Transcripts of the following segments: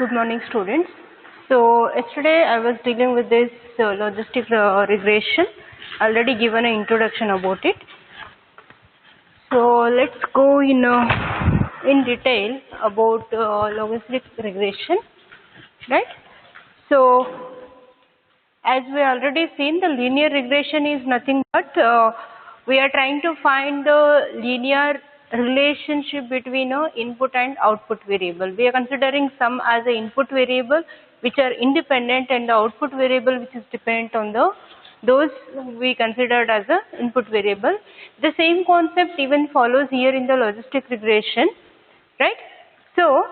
Good morning, students. So yesterday I was dealing with this logistic regression. Already given an introduction about it. So let's go in detail about logistic regression, right? So as we already seen, the linear regression is nothing but we are trying to find the linear relationship between input and output variable. We are considering some as an input variable which are independent and the output variable which is dependent on those we considered as a input variable. The same concept even follows here in the logistic regression, right? So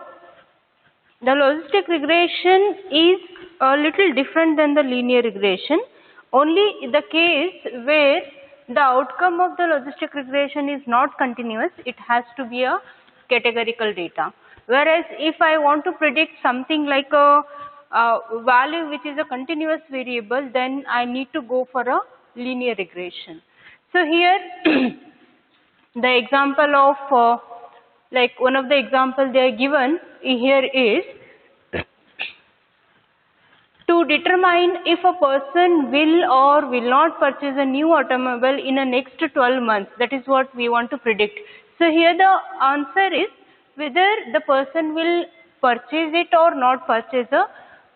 the logistic regression is a little different than the linear regression. Only the case where the outcome of the logistic regression is not continuous, it has to be a categorical data. Whereas if I want to predict something like a value which is a continuous variable, then I need to go for a linear regression. So here the example of like one of the examples they are given here is to determine if a person will or will not purchase a new automobile in the next 12 months. That is what we want to predict. So here the answer is whether the person will purchase it or not purchase a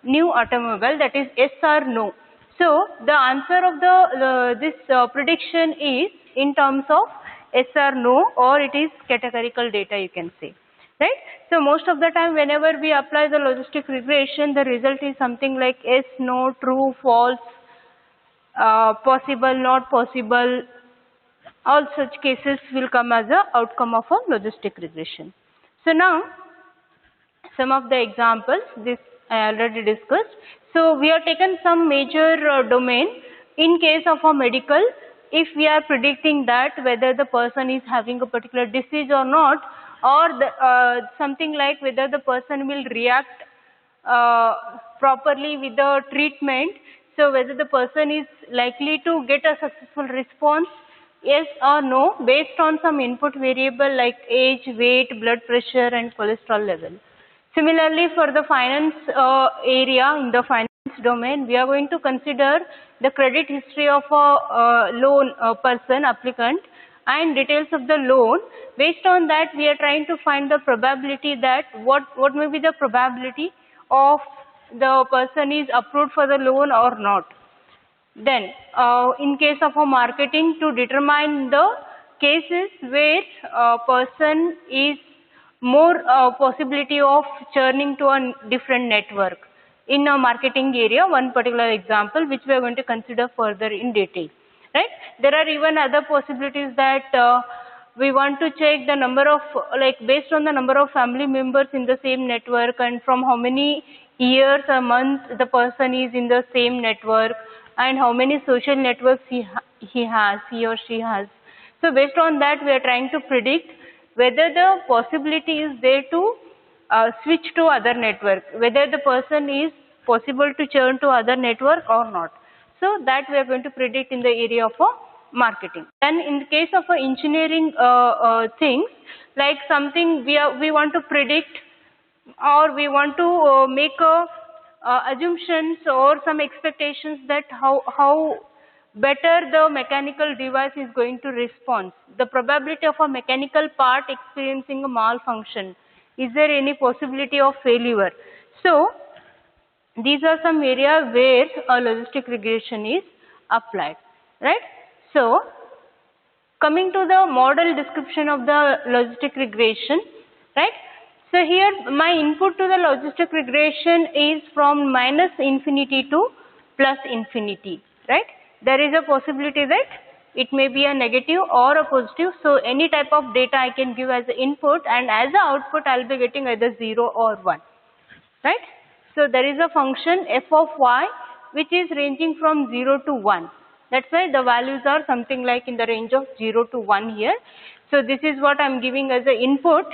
new automobile, that is yes or no. So the answer of the this prediction is in terms of yes or no, or it is categorical data, you can say, right? So most of the time whenever we apply the logistic regression, the result is something like yes, no, true, false, possible, not possible. All such cases will come as a outcome of a logistic regression. So now some of the examples, this I already discussed. So we have taken some major domain. In case of a medical, if we are predicting that whether the person is having a particular disease or not, or something like whether the person will react properly with the treatment, so whether the person is likely to get a successful response, yes or no, based on some input variable like age, weight, blood pressure and cholesterol level. Similarly, for the finance area, in the finance domain, we are going to consider the credit history of a loan person, applicant, and details of the loan. Based on that, we are trying to find the probability that what may be the probability of the person is approved for the loan or not. Then, in case of a marketing, to determine the cases where a person is more possibility of churning to a different network. In a marketing area, one particular example which we are going to consider further in detail, right? There are even other possibilities that we want to check the number of, like based on the number of family members in the same network and from how many years or months the person is in the same network and how many social networks he or she has. So based on that, we are trying to predict whether the possibility is there to switch to other network, whether the person is possible to churn to other network or not. So that we are going to predict in the area of marketing. Then in the case of engineering things, like something we want to predict or we want to make assumptions or some expectations that how better the mechanical device is going to respond. The probability of a mechanical part experiencing a malfunction. Is there any possibility of failure? So these are some areas where a logistic regression is applied, right? So coming to the model description of the logistic regression, right? So here my input to the logistic regression is from minus infinity to plus infinity, right? There is a possibility that it may be a negative or a positive. So any type of data I can give as an input, and as an output I will be getting either 0 or 1, right? So there is a function f of y which is ranging from 0 to 1. That's why the values are something like in the range of 0 to 1 here. So this is what I am giving as an input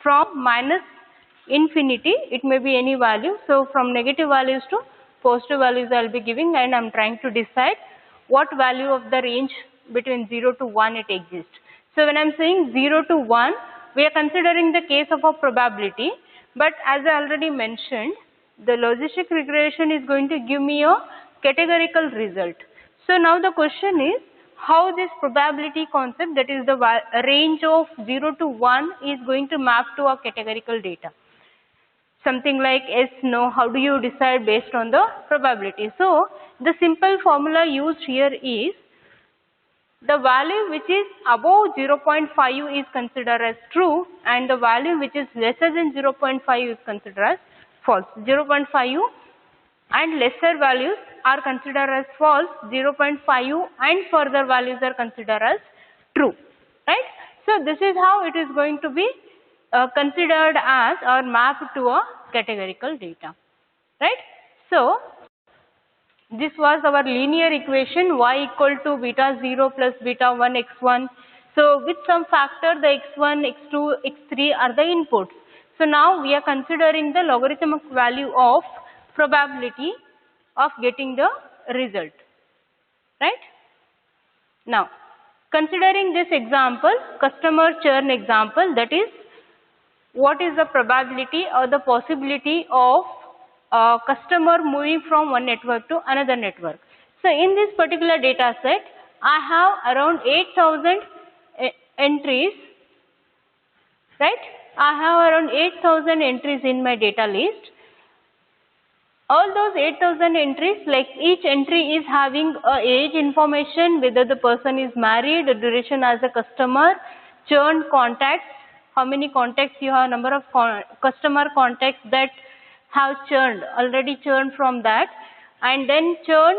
from minus infinity. It may be any value. So from negative values to positive values I will be giving, and I am trying to decide what value of the range between 0 to 1 it exists. So when I am saying 0 to 1, we are considering the case of a probability But as I already mentioned, the logistic regression is going to give me a categorical result. So now the question is how this probability concept, that is the range of 0 to 1, is going to map to a categorical data. Something like yes, no, how do you decide based on the probability? So the simple formula used here is the value which is above 0.5 is considered as true and the value which is lesser than 0.5 is considered as false. 0.5 and lesser values are considered as false, 0.5 and further values are considered as true, right? So this is how it is going to be considered as or mapped to a categorical data, right? So this was our linear equation y equal to beta 0 plus beta 1 x1. So with some factor the x1, x2, x3 are the inputs. So now we are considering the logarithmic value of probability of getting the result, right? Now considering this example, customer churn example, that is what is the probability or the possibility of customer moving from one network to another network. So in this particular data set, I have around 8,000 entries, right? I have around 8,000 entries in my data list. All those 8,000 entries, like each entry is having a age information, whether the person is married, duration as a customer, churn contacts, how many contacts you have, number of customer contacts that have churned, already churned from that, and then churn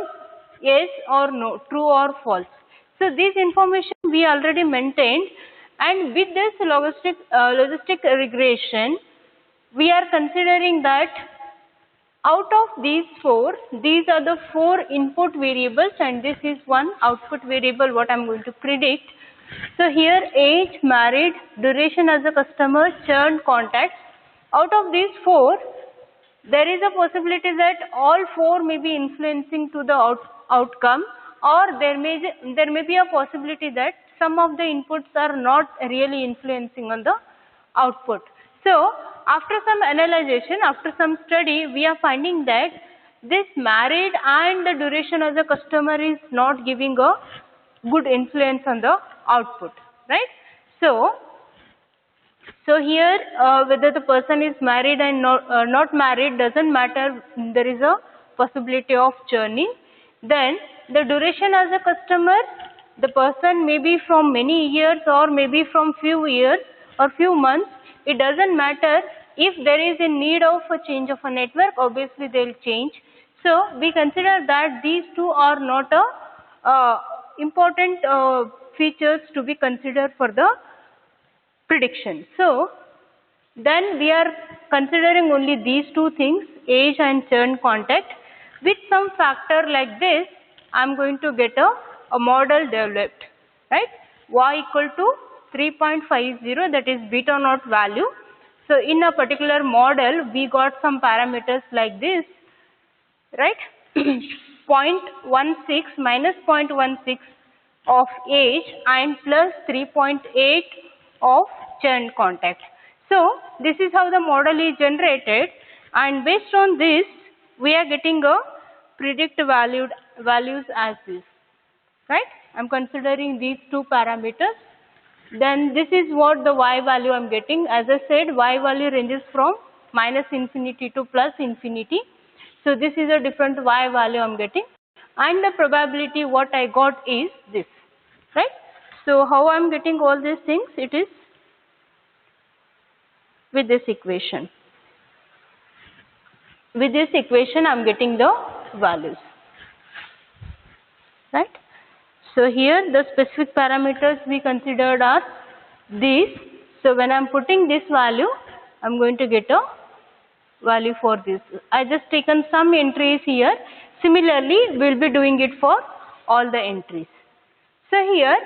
yes or no, true or false. So this information we already maintained, and with this logistic regression, we are considering that out of these four, these are the four input variables and this is one output variable what I am going to predict. So here age, married, duration as a customer, churn, contacts. Out of these four, there is a possibility that all four may be influencing to the outcome, or there may be a possibility that some of the inputs are not really influencing on the output. So after some analysis, after some study, we are finding that this married and the duration as a customer is not giving a good influence on the output, right? So here whether the person is married and not married doesn't matter, there is a possibility of churning. Then the duration as a customer, the person may be from many years or maybe from few years or few months, it doesn't matter. If there is a need of a change of a network, obviously they will change. So we consider that these two are not important features to be considered for the prediction. So then we are considering only these two things, age and churn contact. With some factor like this, I am going to get a model developed, right? Y equal to 3.50, that is beta naught value. So in a particular model, we got some parameters like this, right? 0.16 minus 0.16 of age and plus 3.8 of churn contact. So this is how the model is generated, and based on this we are getting a predict values as this, right? I am considering these two parameters. Then this is what the y value I am getting. As I said, y value ranges from minus infinity to plus infinity. So this is a different y value I am getting, and the probability what I got is this, right? So how I am getting all these things? It is with this equation. With this equation I am getting the values, right? So here the specific parameters we considered are these. So when I am putting this value, I am going to get a value for this. I just taken some entries here. Similarly, we will be doing it for all the entries. So here,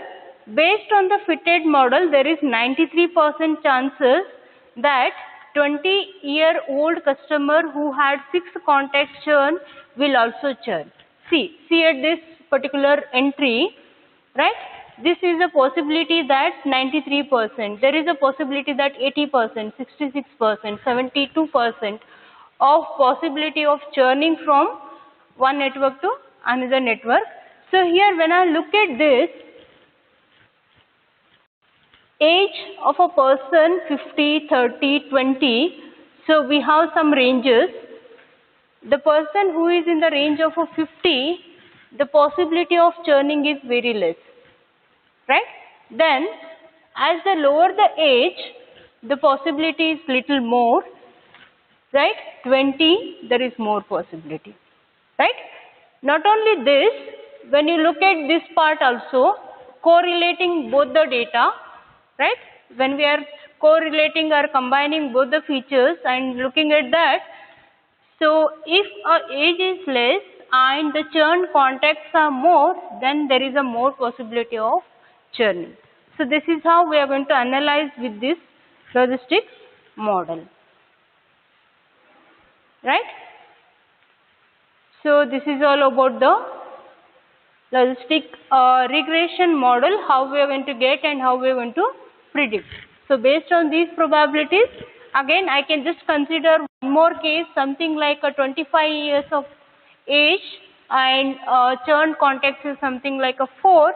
based on the fitted model, there is 93% chances that 20-year-old customer who had 6 contact churn will also churn. See at this particular entry, right? This is a possibility that 93%, there is a possibility that 80%, 66%, 72% of possibility of churning from one network to another network. So here when I look at this, age of a person 50, 30, 20, so we have some ranges. The person who is in the range of a 50, the possibility of churning is very less, right? Then as the lower the age, the possibility is little more, right? 20, there is more possibility, right? Not only this, when you look at this part also, correlating both the data, right? When we are correlating or combining both the features and looking at that, so if a age is less and the churn contacts are more, then there is a more possibility of churning. So this is how we are going to analyze with this logistics model, right? So this is all about the logistic regression model, how we are going to get and how we are going to predict. So based on these probabilities, again I can just consider one more case, something like a 25 years of age and churn context is something like a 4.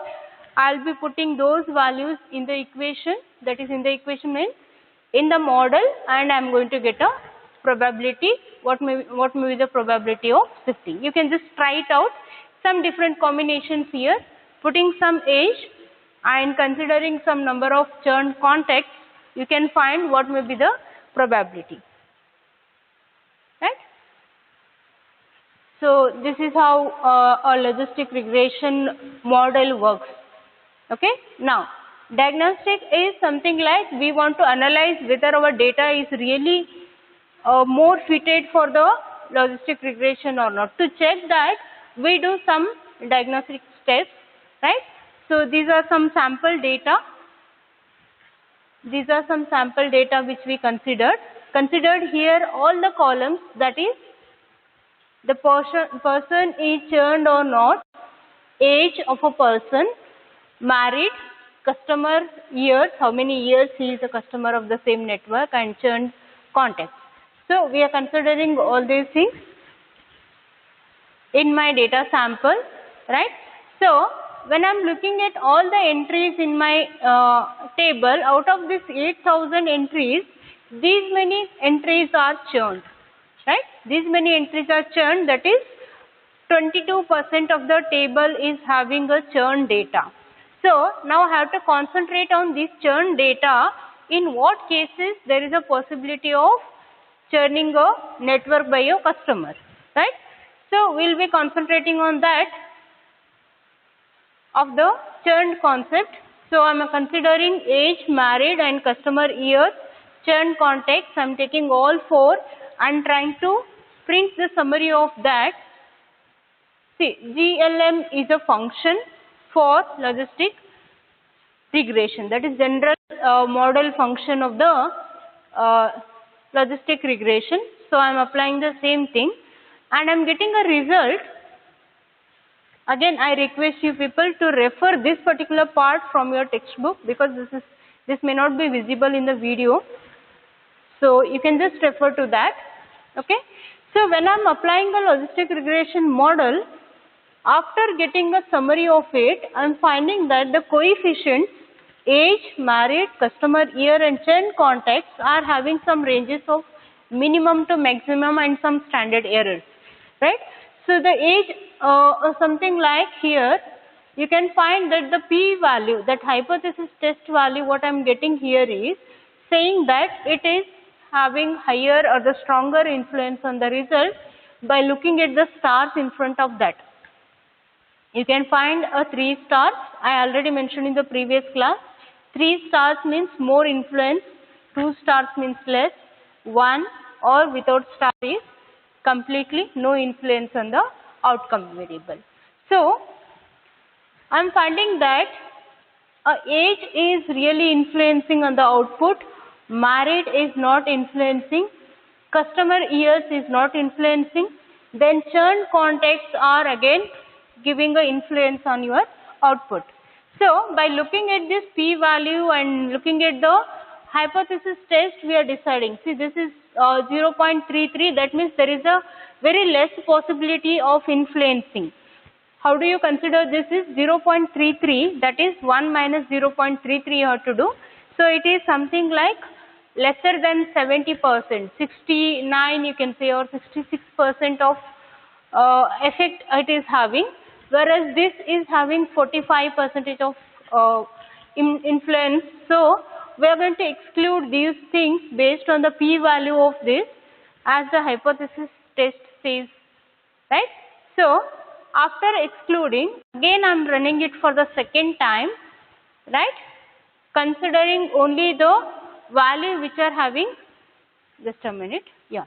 I'll be putting those values in the equation, that is in the equation means in the model, and I'm going to get a probability, what may be the probability of shifting. You can just try it out, some different combinations here, putting some age and considering some number of churn contacts, you can find what may be the probability, right? So this is how a logistic regression model works. Okay. Now diagnostic is something like we want to analyze whether our data is really more fitted for the logistic regression or not. To check that, we do some diagnostic tests, right? So these are some sample data. These are some sample data which we considered. Considered here all the columns, that is the person is churned or not, age of a person, married, customer years, how many years he is a customer of the same network, and churned contacts. So we are considering all these things in my data sample, right? So when I'm looking at all the entries in my table, out of this 8,000 entries, these many entries are churned, right? These many entries are churned, that is 22% of the table is having a churn data. So now I have to concentrate on this churn data, in what cases there is a possibility of churning a network by a customer, right? So we will be concentrating on that of the churn concept. So I am considering age, married and customer years, churn contacts. I am taking all 4 and trying to print the summary of that. See, GLM is a function for logistic regression, that is general model function of the logistic regression. So I am applying the same thing and I am getting a result. Again I request you people to refer this particular part from your textbook, because this may not be visible in the video. So you can just refer to that. Okay. So when I am applying the logistic regression model, after getting a summary of it, I am finding that the coefficients age, married, customer year and churn contacts are having some ranges of minimum to maximum and some standard errors, right? So the age something like here, you can find that the p value, that hypothesis test value, what I am getting here is saying that it is having higher or the stronger influence on the result by looking at the stars in front of that. You can find a 3 stars, I already mentioned in the previous class. 3 stars means more influence, 2 stars means less, 1 or without star is completely no influence on the outcome variable. So I am finding that age is really influencing on the output, married is not influencing, customer years is not influencing, then churn contacts are again giving an influence on your output. So by looking at this p-value and looking at the hypothesis test, we are deciding. See, this is 0.33. That means there is a very less possibility of influencing. How do you consider this is 0.33? That is 1 minus 0.33 you have to do. So it is something like lesser than 70%, 69 you can say, or 66% of effect it is having, whereas this is having 45% of influence. So we are going to exclude these things based on the p-value of this, as the hypothesis test says, right? So after excluding, again I am running it for the second time, right, considering only the value which are having, just a minute, yeah,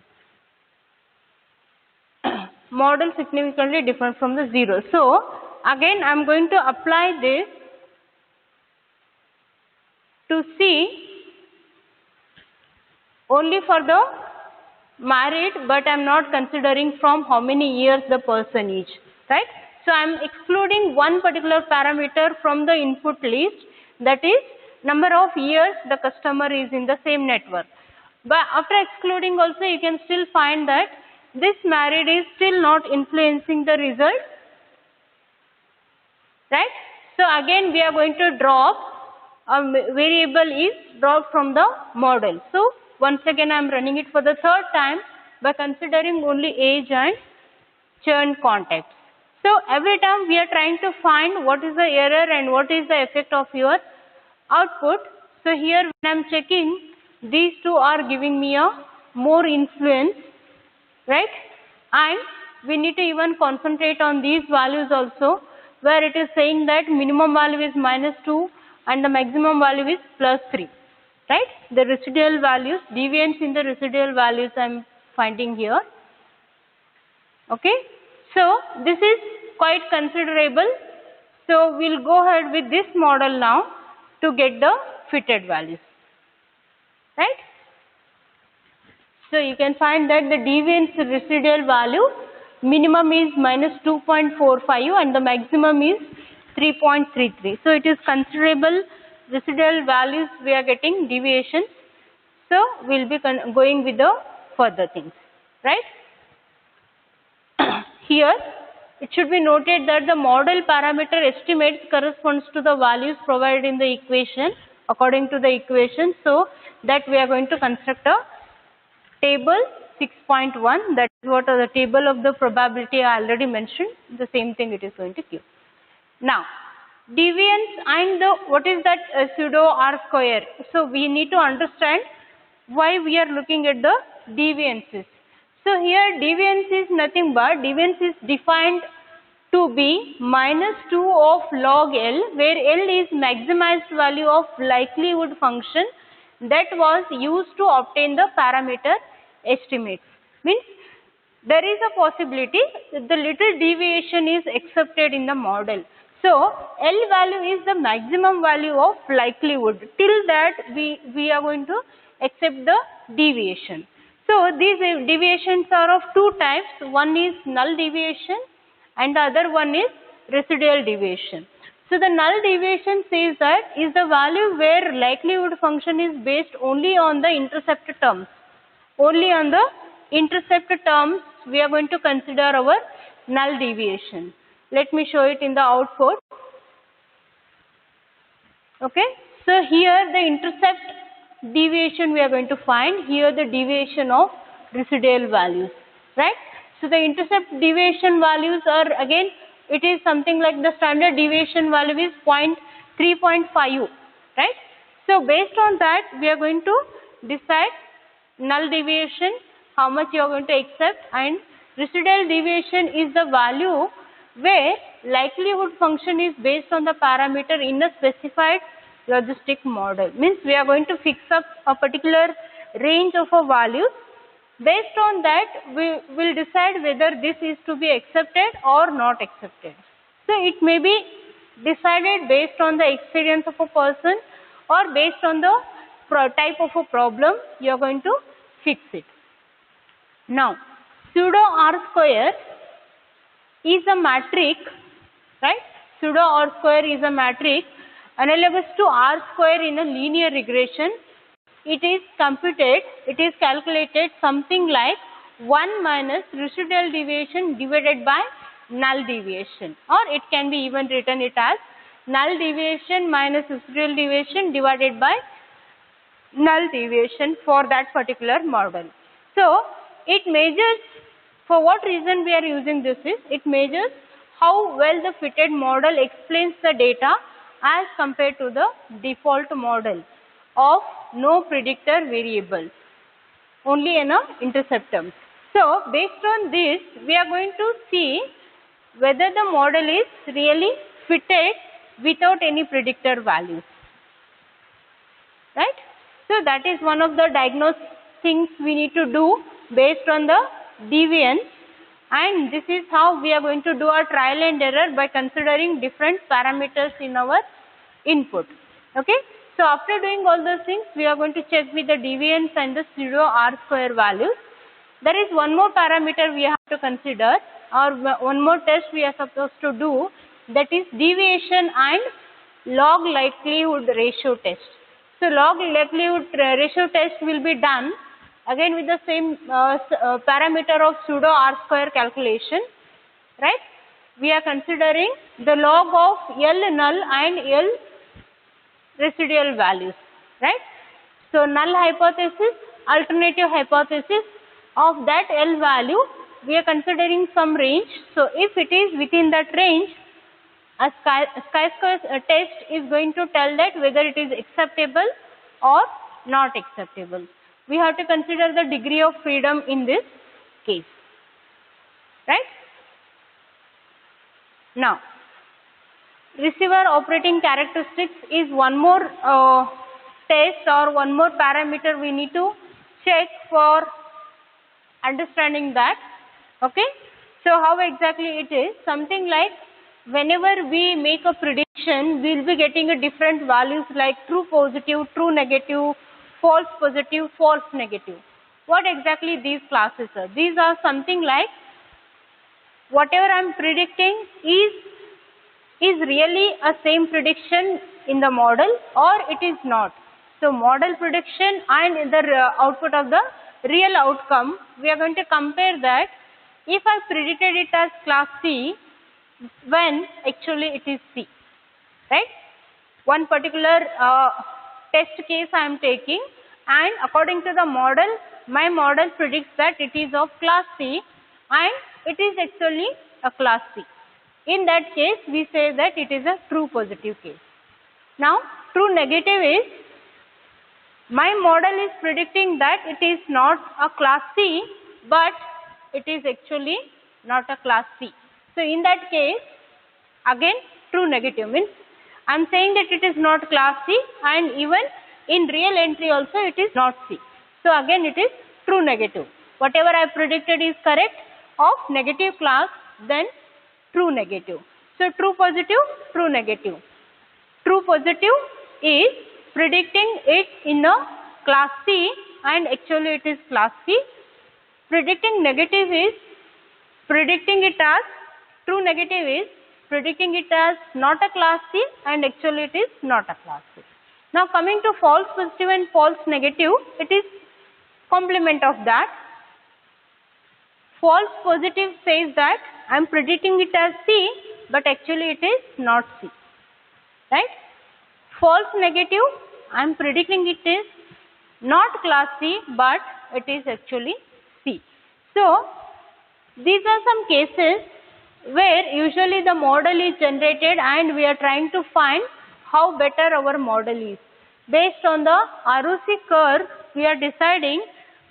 model significantly different from the 0. So again I am going to apply this to see only for the married, but I am not considering from how many years the person is, right? So I am excluding one particular parameter from the input list, that is number of years the customer is in the same network. But after excluding also, you can still find that this married is still not influencing the result, right? So again we are going to drop a variable is dropped from the model. So once again I am running it for the third time by considering only age and churn contacts. So every time we are trying to find what is the error and what is the effect of your output. So here when I am checking, these two are giving me a more influence, right? And we need to even concentrate on these values also, where it is saying that minimum value is -2 and the maximum value is +3, right? The residual values, deviance in the residual values I am finding here. Okay, so this is quite considerable. So we'll go ahead with this model now to get the fitted values, right? So you can find that the deviance residual value minimum is -2.45 and the maximum is 3.33. So it is considerable residual values we are getting, deviations. So we'll be going with the further things, right? Here it should be noted that the model parameter estimates corresponds to the values provided in the equation, according to the equation. So that we are going to construct a table 6.1, that is what are the table of the probability I already mentioned, the same thing it is going to give. Now deviance and the what is that pseudo R square. So we need to understand why we are looking at the deviances. So here deviance is nothing but, deviance is defined to be -2 of log L, where L is maximized value of likelihood function that was used to obtain the parameter estimates. Means there is a possibility that the little deviation is accepted in the model. So L value is the maximum value of likelihood. Till that we are going to accept the deviation. So these deviations are of two types. One is null deviation and the other one is residual deviation. So the null deviation says that is the value where likelihood function is based only on the intercept terms. Only on the intercept terms we are going to consider our null deviation. Let me show it in the output. Okay, so here the intercept deviation we are going to find, here the deviation of residual values, right? So the intercept deviation values are, again it is something like the standard deviation value is 3.5, right? So based on that we are going to decide null deviation, how much you are going to accept, and residual deviation is the value where likelihood function is based on the parameter in a specified logistic model. Means we are going to fix up a particular range of a values. Based on that we will decide whether this is to be accepted or not accepted. So it may be decided based on the experience of a person or based on the type of a problem you are going to fix it. Now pseudo R square is a matrix, right? pseudo R square is a matrix analogous to R square in a linear regression. It is computed, it is calculated something like 1 minus residual deviation divided by null deviation, or it can be even written it as null deviation minus residual deviation divided by null deviation for that particular model. So it measures, for what reason we are using this is, it measures how well the fitted model explains the data as compared to the default model of no predictor variables, only in a intercept terms. So based on this, we are going to see whether the model is really fitted without any predictor values, right? So that is one of the diagnostic things we need to do based on the deviance, and this is how we are going to do our trial and error by considering different parameters in our input. Okay. So after doing all those things, we are going to check with the deviance and the pseudo R square values. There is one more parameter we have to consider, or one more test we are supposed to do, that is deviation and log likelihood ratio test. So log likelihood ratio test will be done again with the same parameter of pseudo R square calculation, right? We are considering the log of L null and L residual values, right? So null hypothesis, alternative hypothesis of that L value, we are considering some range. So if it is within that range, a chi-square test is going to tell that whether it is acceptable or not acceptable. We have to consider the degree of freedom in this case, right? Now, receiver operating characteristics is one more test or one more parameter we need to check for understanding that. Okay. So how exactly it is? Something like whenever we make a prediction, we will be getting a different values like true positive, true negative, false positive, false negative. What exactly these classes are? These are something like whatever I am predicting is really a same prediction in the model or it is not. So model prediction and the output of the real outcome, we are going to compare that. If I predicted it as class C, when actually it is C, right? One particular test case I am taking, and according to the model, my model predicts that it is of class C and it is actually a class C. In that case, we say that it is a true positive case. Now, true negative is, my model is predicting that it is not a class C, but it is actually not a class C. So in that case, again true negative means I am saying that it is not class C, and even in real entry also it is not C. So again it is true negative. Whatever I predicted is correct of negative class, then true negative. So true positive, true negative. True positive is predicting it in a class C and actually it is class C. Predicting negative is predicting it as, true negative is predicting it as not a class C and actually it is not a class C. Now coming to false positive and false negative, it is complement of that. False positive says that I am predicting it as C, but actually it is not C, right? False negative, I am predicting it is not class C, but it is actually C. So these are some cases where usually the model is generated and we are trying to find how better our model is. Based on the ROC curve, we are deciding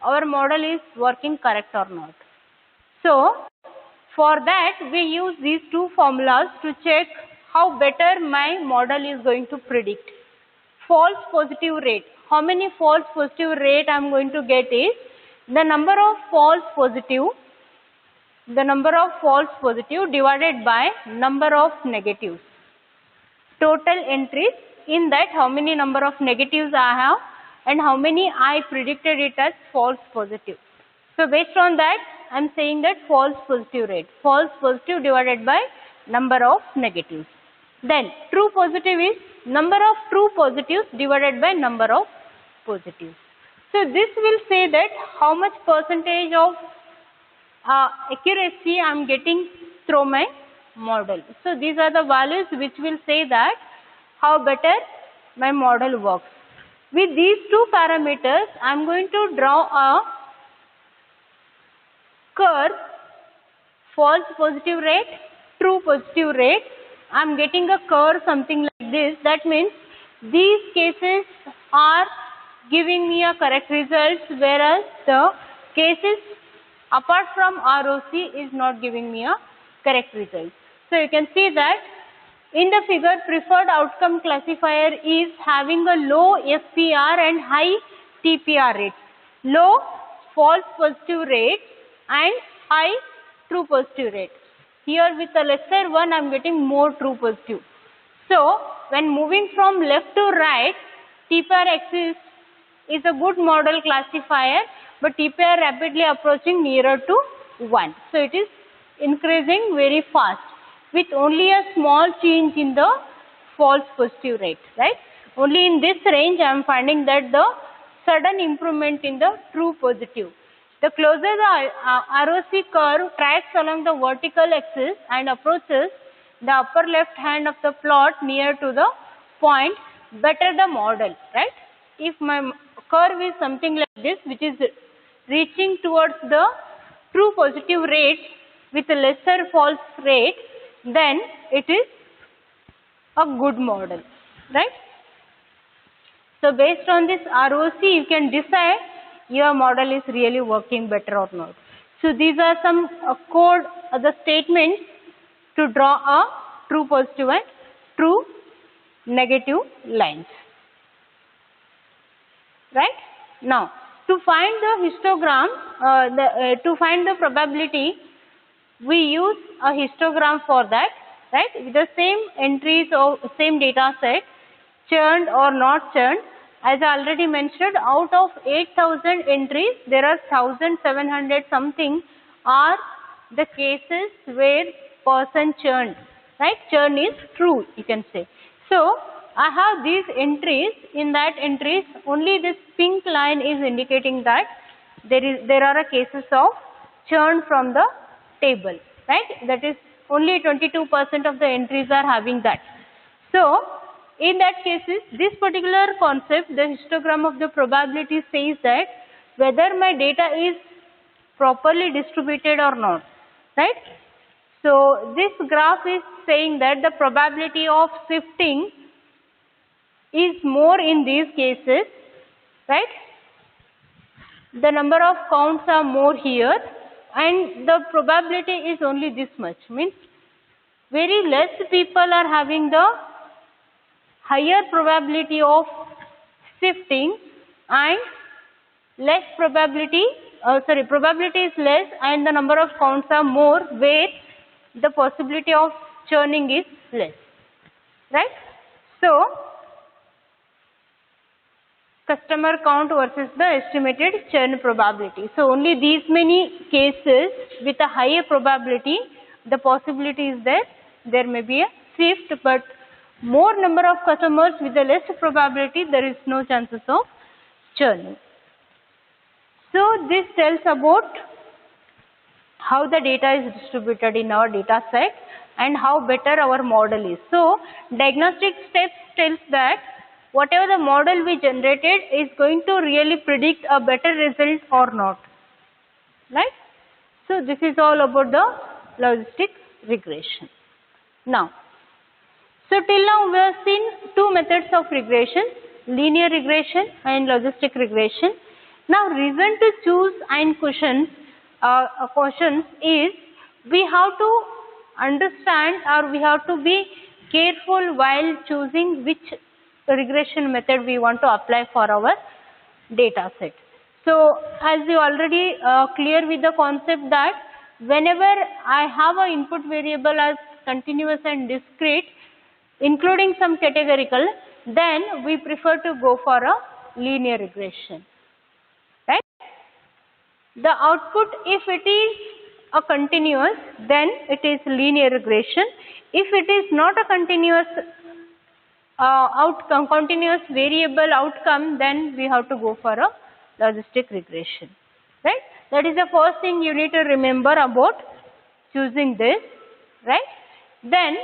our model is working correct or not. So for that we use these two formulas to check how better my model is going to predict. False positive rate. How many false positive rate I am going to get is the number of false positive divided by number of negatives. Total entries, in that how many number of negatives I have and how many I predicted it as false positive. So based on that I am saying that false positive rate. False positive divided by number of negatives. Then true positive is number of true positives divided by number of positives. So this will say that how much percentage of accuracy I am getting through my model. So these are the values which will say that how better my model works. With these two parameters, I am going to draw a curve, false positive rate, true positive rate. I am getting a curve something like this. That means these cases are giving me a correct result, whereas the cases apart from ROC is not giving me a correct result. So you can see that in the figure, preferred outcome classifier is having a low FPR and high TPR rate. Low false positive rate and high true positive rate. Here with the lesser one, I am getting more true positive. So when moving from left to right, TPR axis is a good model classifier, but TPR rapidly approaching nearer to 1. So it is increasing very fast with only a small change in the false positive rate, right? Only in this range I am finding that the sudden improvement in the true positive. The closer the ROC curve tracks along the vertical axis and approaches the upper left hand of the plot near to the point, better the model, right? If my curve is something like this, which is reaching towards the true positive rate with a lesser false rate, then it is a good model, right? So based on this ROC, you can decide your model is really working better or not. So these are some code, the statements to draw a true positive and true negative lines. Right? Now, to find the histogram, to find the probability, we use a histogram for that, right? With the same entries or same data set, churned or not churned. As I already mentioned, out of 8,000 entries, there are 1,700 something are the cases where person churned, right? Churn is true, you can say. So I have these entries. In that entries, only this pink line is indicating that there are cases of churn from the table, right? That is only 22% of the entries are having that. So in that cases, this particular concept, the histogram of the probability, says that whether my data is properly distributed or not, right? So this graph is saying that the probability of shifting is more in these cases, right? The number of counts are more here and the probability is only this much, means very less people are having the higher probability of shifting and less probability, probability is less and the number of counts are more where the possibility of churning is less, right? So customer count versus the estimated churn probability. So only these many cases with a higher probability, the possibility is that there may be a shift, but more number of customers with a less probability, there is no chances of churning. So this tells about how the data is distributed in our data set and how better our model is. So diagnostic steps tells that whatever the model we generated is going to really predict a better result or not, right? So this is all about the logistic regression. Now, so till now we have seen two methods of regression, linear regression and logistic regression. Now reason to choose and questions is we have to understand or we have to be careful while choosing which regression method we want to apply for our data set. So as you already clear with the concept that whenever I have an input variable as continuous and discrete, including some categorical, then we prefer to go for a linear regression, right? The output, if it is a continuous, then it is linear regression. If it is not a continuous continuous variable outcome, then we have to go for a logistic regression, right? That is the first thing you need to remember about choosing this, right? Then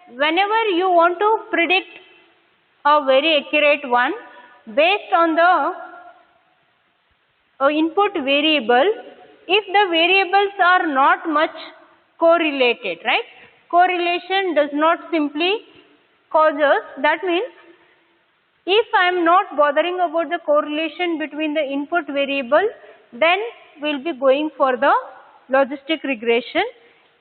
whenever you want to predict a very accurate one based on the input variable, if the variables are not much correlated, right? Correlation does not simply cause us, that means if I am not bothering about the correlation between the input variable, then we will be going for the logistic regression.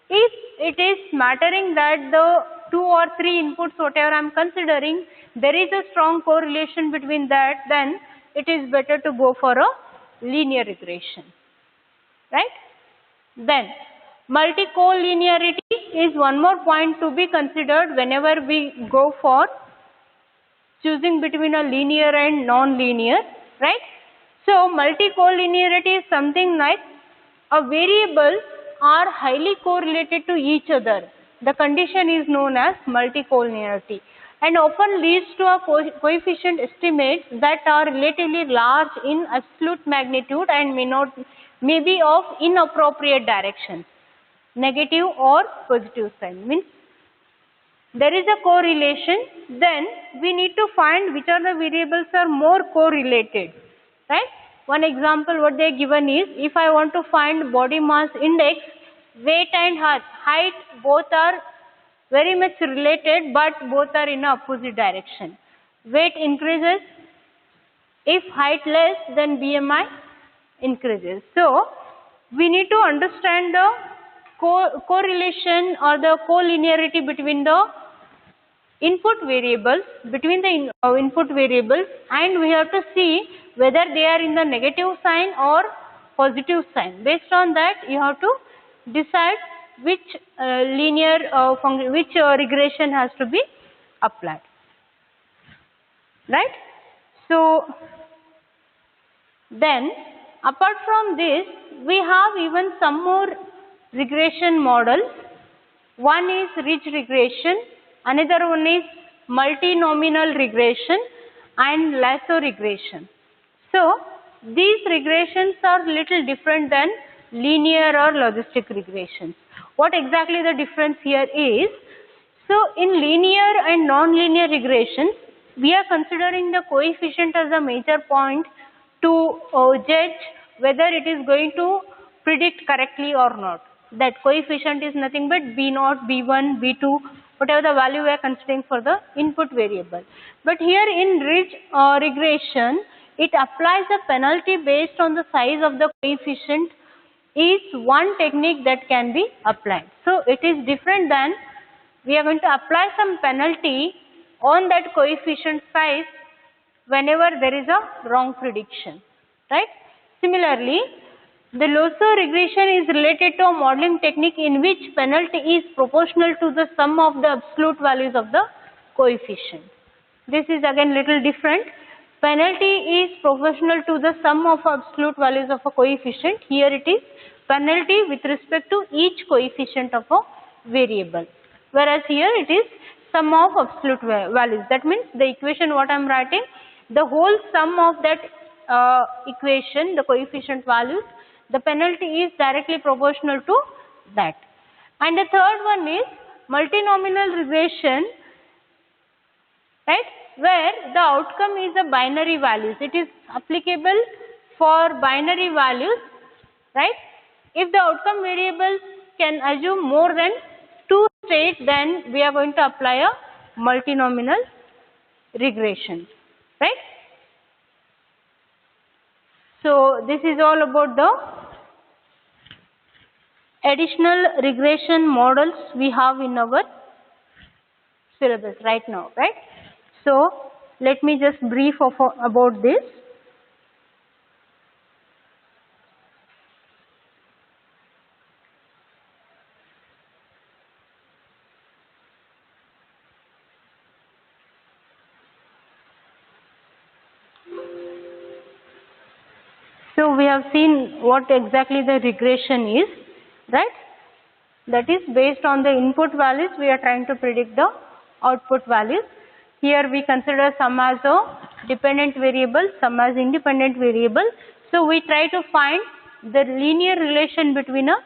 If it is mattering that the 2 or 3 inputs whatever I am considering, there is a strong correlation between that, then it is better to go for a linear regression, right? Then multi-collinearity is one more point to be considered whenever we go for choosing between a linear and non-linear, right? So multi-collinearity is something like a variable are highly correlated to each other. The condition is known as multi-collinearity and often leads to a coefficient estimates that are relatively large in absolute magnitude and may be of inappropriate directions, negative or positive sign. Means there is a correlation, then we need to find which are the variables are more correlated, right? One example what they are given is, if I want to find body mass index, weight and height both are very much related, but both are in opposite direction. Weight increases, if height less, then BMI increases. So we need to understand the correlation or the collinearity between the input variables, and we have to see whether they are in the negative sign or positive sign. Based on that, you have to decide which regression has to be applied, right? So then apart from this, we have even some more regression models. One is ridge regression, another one is multinomial regression and lasso regression. So these regressions are little different than linear or logistic regressions. What exactly the difference here is? So in linear and non-linear regressions, we are considering the coefficient as a major point to judge whether it is going to predict correctly or not. That coefficient is nothing but B0, B1, B2, whatever the value we are considering for the input variable. But here in ridge regression, it applies a penalty based on the size of the coefficient is one technique that can be applied. So it is different than we are going to apply some penalty on that coefficient size whenever there is a wrong prediction, right? Similarly, the Lasso regression is related to a modeling technique in which penalty is proportional to the sum of the absolute values of the coefficient. This is again little different. Penalty is proportional to the sum of absolute values of a coefficient. Here it is penalty with respect to each coefficient of a variable, whereas here it is sum of absolute values. That means the equation what I am writing, the whole sum of that equation, the coefficient values, the penalty is directly proportional to that. And the third one is multinomial regression, right, where the outcome is a binary values. It is applicable for binary values, right? If the outcome variables can assume more than 2 states, then we are going to apply a multinomial regression, right? So this is all about the additional regression models we have in our syllabus right now, right? So let me just brief about this. So we have seen what exactly the regression is. right? That is based on the input values we are trying to predict the output values. Here we consider some as a dependent variable, some as independent variable. So we try to find the linear relation between a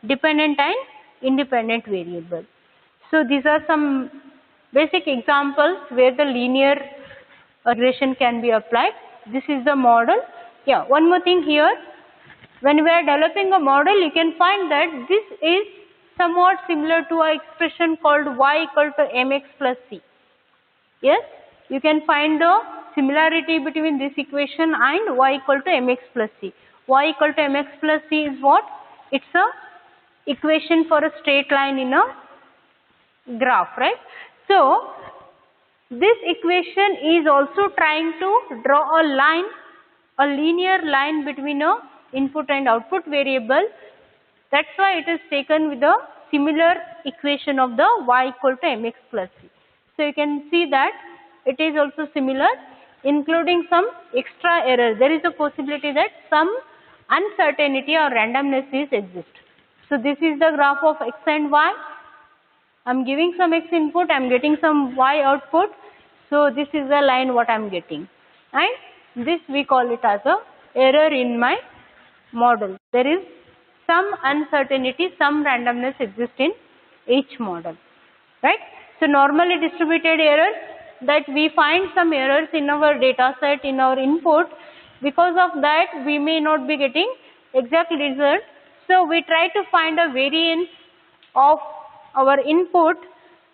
dependent and independent variable. So these are some basic examples where the linear regression can be applied. This is the model. Yeah, one more thing here. When we are developing a model, you can find that this is somewhat similar to an expression called y equal to mx plus c. Yes, you can find the similarity between this equation and y equal to mx plus c. Y equal to mx plus c is what? It's a equation for a straight line in a graph, right? So this equation is also trying to draw a line, a linear line between a input and output variable. That's why it is taken with a similar equation of the y equal to mx plus c. So you can see that it is also similar, including some extra error. There is a possibility that some uncertainty or randomness is exist. So this is the graph of x and y. I am giving some x input, I am getting some y output. So this is the line what I am getting, and this we call it as a error in my model. There is some uncertainty, some randomness exists in each model, right? So normally distributed errors, that we find some errors in our data set, in our input. Because of that we may not be getting exact result. So we try to find a variance of our input,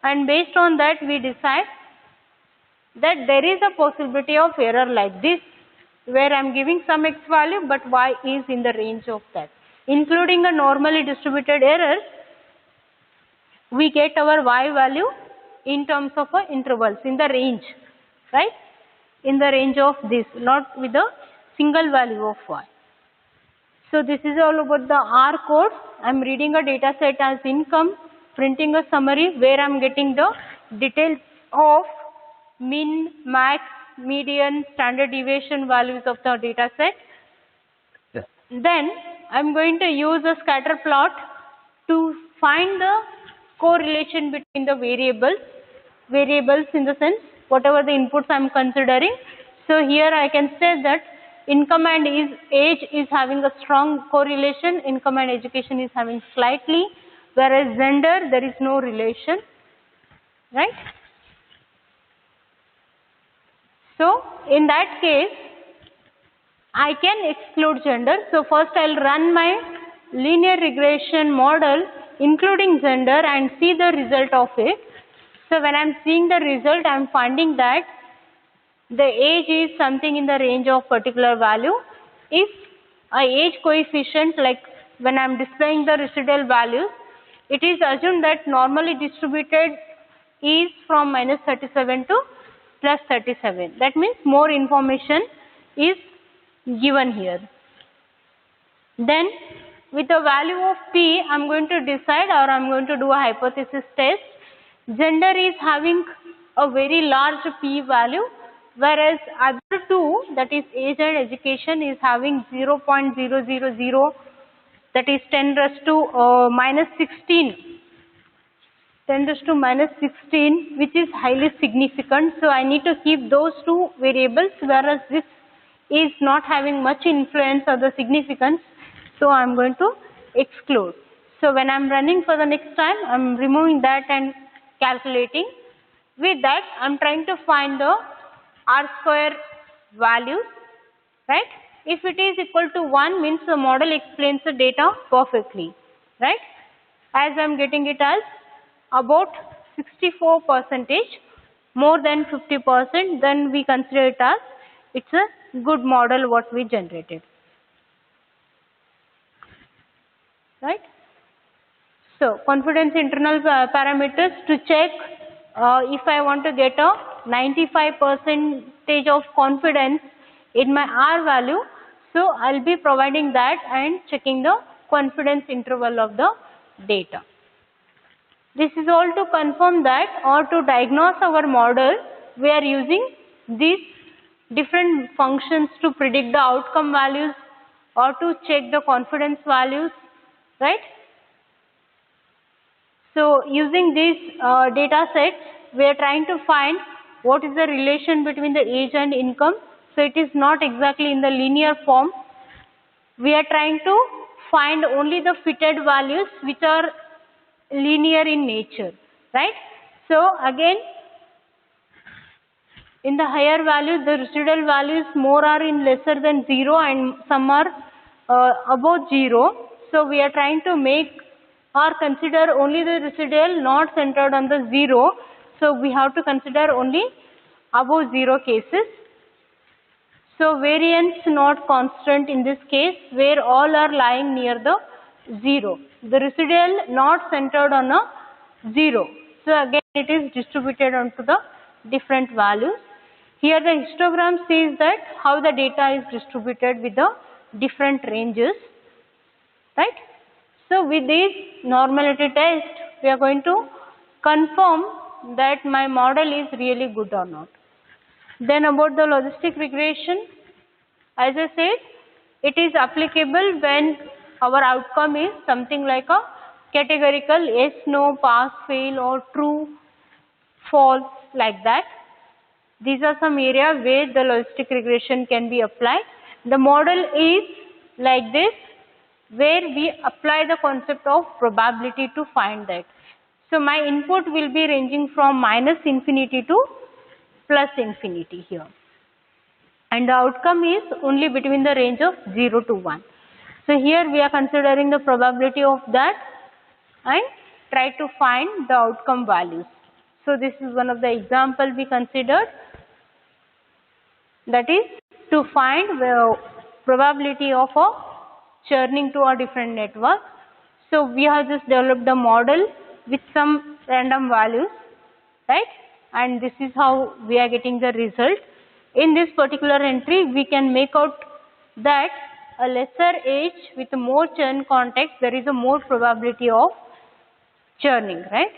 and based on that we decide that there is a possibility of error like this, where I am giving some x value but y is in the range of that. Including a normally distributed error, we get our y value in terms of intervals, in the range, right? In the range of this, not with a single value of y. So this is all about the R code. I am reading a data set as income, printing a summary where I am getting the details of min, max, median, standard deviation values of the data set. Yes. Then I am going to use a scatter plot to find the correlation between the variables in the sense whatever the inputs I am considering. So here I can say that income and age is having a strong correlation, income and education is having slightly, whereas gender there is no relation, right? So in that case I can exclude gender. So first I will run my linear regression model including gender and see the result of it. So when I am seeing the result, I am finding that the age is something in the range of particular value. If a age coefficient, like when I am displaying the residual values, it is assumed that normally distributed is from minus 37 to plus 37. That means more information is given here. Then with the value of p, I am going to decide, or I am going to do a hypothesis test. Gender is having a very large p value, whereas other two, that is age and education, is having 0.000, that is 10 raised to minus 16, 10 raised to minus 16, which is highly significant. So I need to keep those two variables, whereas this is not having much influence or the significance. So I am going to exclude. So when I am running for the next time, I am removing that and calculating. With that I am trying to find the R square values, right? If it is equal to 1 means the model explains the data perfectly, right? As I am getting it as about 64%, more than 50%, then we consider it as it's a good model what we generated, right? So confidence internal parameters to check if I want to get a 95% of confidence in my R value, so I'll be providing that and checking the confidence interval of the data. This is all to confirm that, or to diagnose our model, we are using these different functions to predict the outcome values or to check the confidence values, right? So using these data sets, we are trying to find what is the relation between the age and income. So it is not exactly in the linear form. We are trying to find only the fitted values which are linear in nature, right? So again, in the higher values, the residual values more are in lesser than 0 and some are above 0. So we are trying to make or consider only the residual not centered on the 0. So we have to consider only above 0 cases. So variance not constant in this case, where all are lying near the 0. The residual not centered on a 0. So again it is distributed onto the different values. Here the histogram says that how the data is distributed with the different ranges, right? So with this normality test, we are going to confirm that my model is really good or not. Then about the logistic regression, as I said, it is applicable when our outcome is something like a categorical yes, no, pass, fail or true, false, like that. These are some areas where the logistic regression can be applied. The model is like this, where we apply the concept of probability to find that. So my input will be ranging from -infinity to +infinity here. And the outcome is only between the range of 0 to 1. So here we are considering the probability of that and try to find the outcome values. So this is one of the example we considered, that is to find the probability of a churning to a different network. So we have just developed a model with some random values, right? And this is how we are getting the result. In this particular entry, we can make out that a lesser age with more churn context, there is a more probability of churning, right?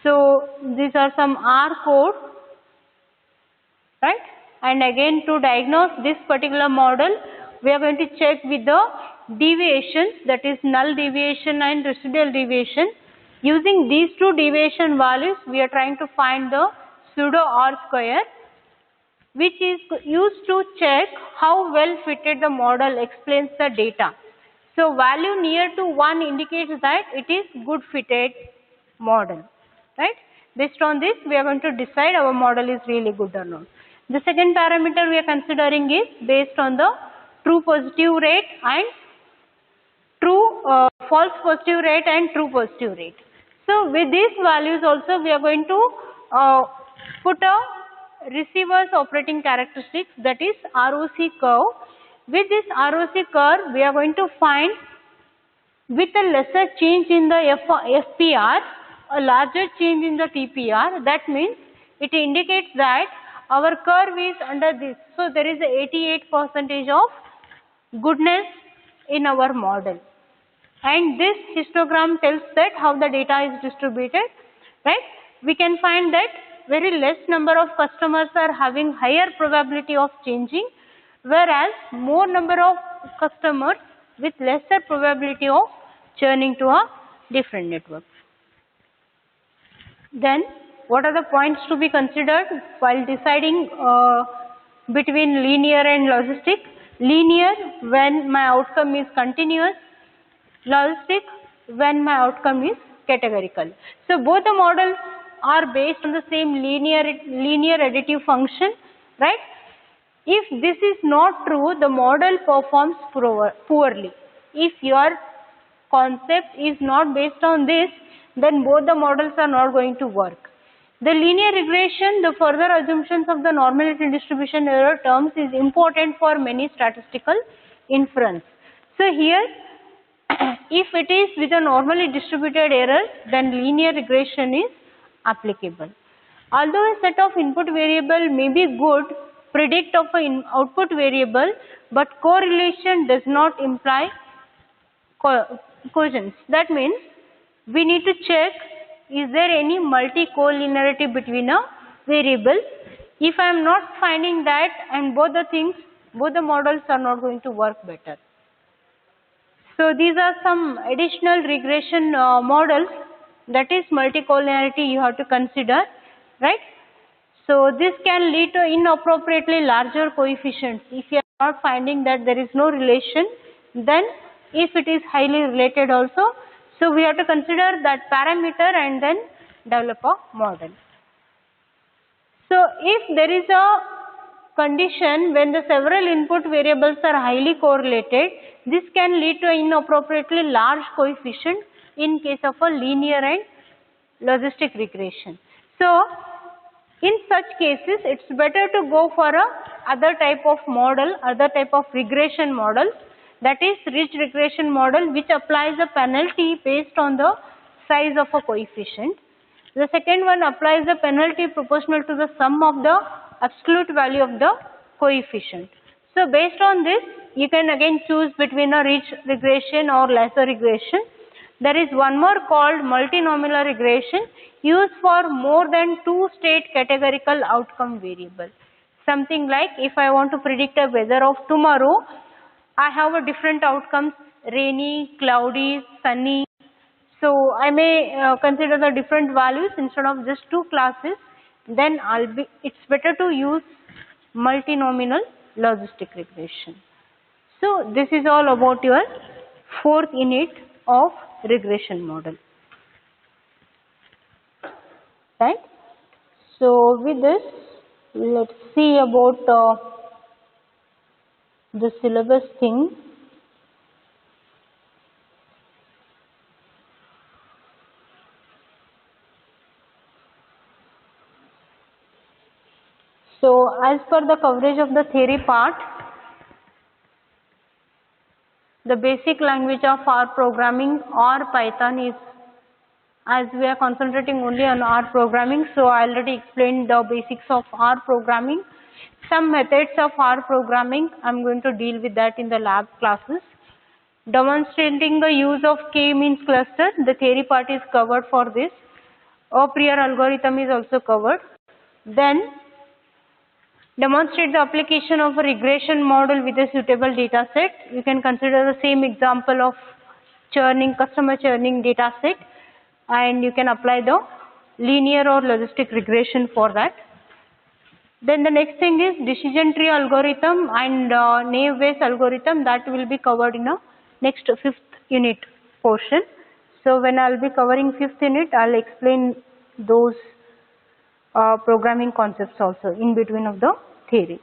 So these are some R code, right? And again, to diagnose this particular model, we are going to check with the deviations, that is null deviation and residual deviation. Using these two deviation values, we are trying to find the pseudo R square, which is used to check how well fitted the model explains the data. So value near to 1 indicates that it is good fitted model, right? Based on this, we are going to decide our model is really good or not. The second parameter we are considering is based on the true positive rate and false positive rate and true positive rate. So with these values also, we are going to put a receiver's operating characteristics, that is ROC curve. With this ROC curve, we are going to find with a lesser change in the FPR, a larger change in the TPR. That means it indicates that our curve is under this. So there is a 88% of goodness in our model. And this histogram tells that how the data is distributed, right? We can find that very less number of customers are having higher probability of changing, whereas more number of customers with lesser probability of churning to a different network. Then what are the points to be considered while deciding between linear and logistic? Linear when my outcome is continuous, logistic when my outcome is categorical. So both the models are based on the same linear additive function, right? If this is not true, the model performs poorly. If your concept is not based on this, then both the models are not going to work. The linear regression, the further assumptions of the normality distribution error terms is important for many statistical inference. So here, if it is with a normally distributed error, then linear regression is applicable. Although a set of input variable may be good predict of an output variable, but correlation does not imply coherence. That means we need to check, is there any multi-collinearity between a variable? If I am not finding that, and both the models are not going to work better. So these are some additional regression models that is multicollinearity you have to consider, right? So this can lead to inappropriately larger coefficients. If you are not finding that there is no relation, then if it is highly related also, so we have to consider that parameter and then develop a model. So if there is a condition when the several input variables are highly correlated, this can lead to inappropriately large coefficient in case of a linear and logistic regression. So in such cases, it's better to go for a other type of model, other type of regression model, that is ridge regression model, which applies a penalty based on the size of a coefficient. The second one applies a penalty proportional to the sum of the absolute value of the coefficient. So based on this, you can again choose between a ridge regression or lasso regression. There is one more called multinomial regression, used for more than two state categorical outcome variable. Something like if I want to predict a weather of tomorrow, I have a different outcomes, rainy, cloudy, sunny. So I may consider the different values instead of just two classes. Then it's better to use multinomial logistic regression. So this is all about your fourth unit of regression model, right? So with this, let's see about the syllabus thing. So as per the coverage of the theory part, the basic language of R programming or Python is, as we are concentrating only on R programming, so I already explained the basics of R programming. Some methods of R programming, I am going to deal with that in the lab classes. Demonstrating the use of k-means cluster, the theory part is covered for this. A prior algorithm is also covered. Then demonstrate the application of a regression model with a suitable data set. You can consider the same example of churning, customer churning data set, and you can apply the linear or logistic regression for that. Then the next thing is decision tree algorithm and naive Bayes algorithm, that will be covered in a next fifth unit portion. So when I will be covering fifth unit, I will explain those programming concepts also in between of the theory.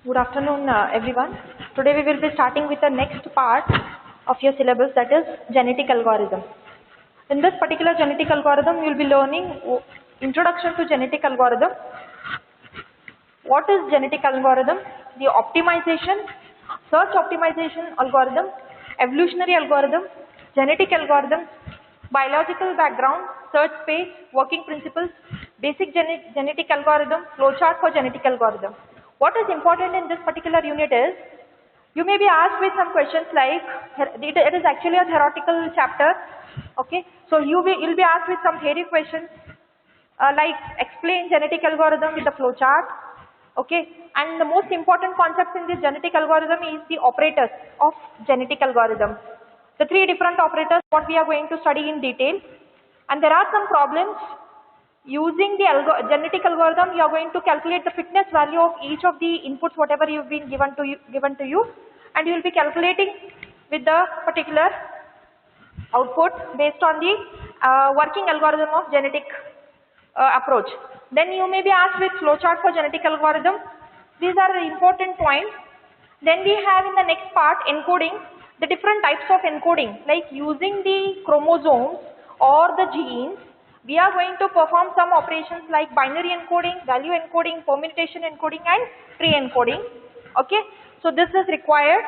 Good afternoon, everyone. Today we will be starting with the next part of your syllabus, that is genetic algorithm. In this particular genetic algorithm, you will be learning introduction to genetic algorithm. What is genetic algorithm? The optimization, search optimization algorithm, evolutionary algorithm, genetic algorithm, biological background, search space, working principles, basic genetic algorithm, flowchart for genetic algorithm. What is important in this particular unit is, you may be asked with some questions like, it is actually a theoretical chapter, okay? So you'll be asked with some theory questions like explain genetic algorithm with the flowchart, okay? And the most important concept in this genetic algorithm is the operators of genetic algorithm. The three different operators what we are going to study in detail, and there are some problems. Using the genetic algorithm, you are going to calculate the fitness value of each of the inputs whatever you've been given to you, and you will be calculating with the particular output based on the working algorithm of genetic approach. Then you may be asked with flowchart for genetic algorithm. These are the important points. Then we have in the next part encoding, the different types of encoding, like using the chromosomes or the genes. We are going to perform some operations like binary encoding, value encoding, permutation encoding and pre-encoding. Okay, so this is required.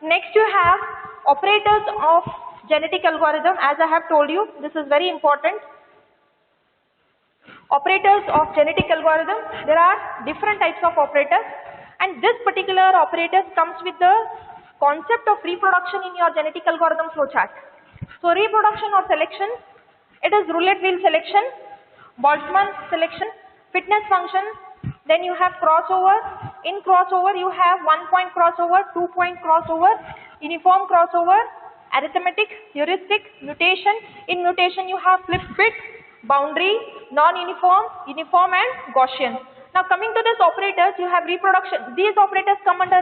Next you have operators of genetic algorithm. As I have told you, this is very important. Operators of genetic algorithm, there are different types of operators, and this particular operator comes with the concept of reproduction in your genetic algorithm flowchart. So reproduction or selection, it is roulette wheel selection, Boltzmann selection, fitness function, then you have crossover. In crossover you have 1-point crossover, 2-point crossover, uniform crossover, arithmetic, heuristic, mutation. In mutation you have flip bit, boundary, non-uniform, uniform and Gaussian. Now coming to this operators, you have reproduction. These operators come under